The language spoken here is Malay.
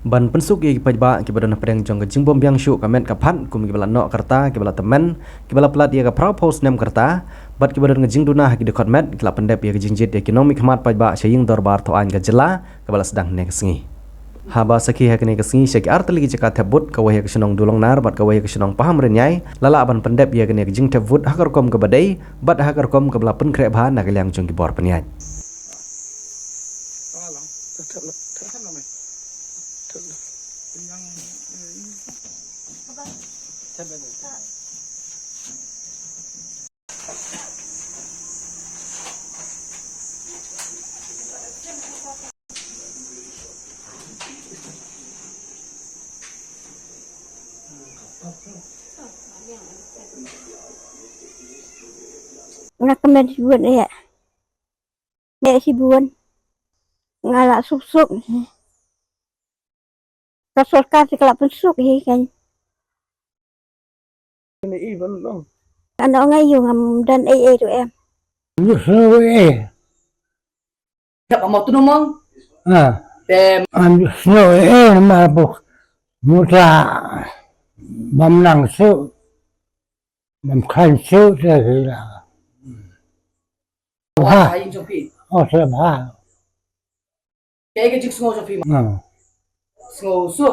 Ban pensuk i pajba ki badana pedang jong jing bom biang syu kamet kapat kum ki bala no karta ki bala temen ki bala plat ia ka prau post nem karta bat ki badana jing dunah ki dekot met ki la pendep ia ki jingjit ekonomi khamat pajba saying dorbar to an ga jela ki bala sedang ne kesengi haba sakhi hakne kesengi syaki artali ki jakat tebut ka wahya kesenong dulong nar bat ka wahya kesenong paham renyai lala ban pendep ia kene jing tebut hakar kom ke badai bat hakar kom ke bala pen krek bahan nak liang jong ki bor penyai Nak kena dibuat ya. Ya si buan. Ngalak susuk. Kasur kasih kelap susuk he kan. Ini iban dong. Anak ngayung dan tu em. Justru Siapa mau tu nomong? tem snow mabuk muta mamnang su mamkan su segala. Wah, aing jopi. Oh sebab. Kayak gitu semua jopi. Semua su.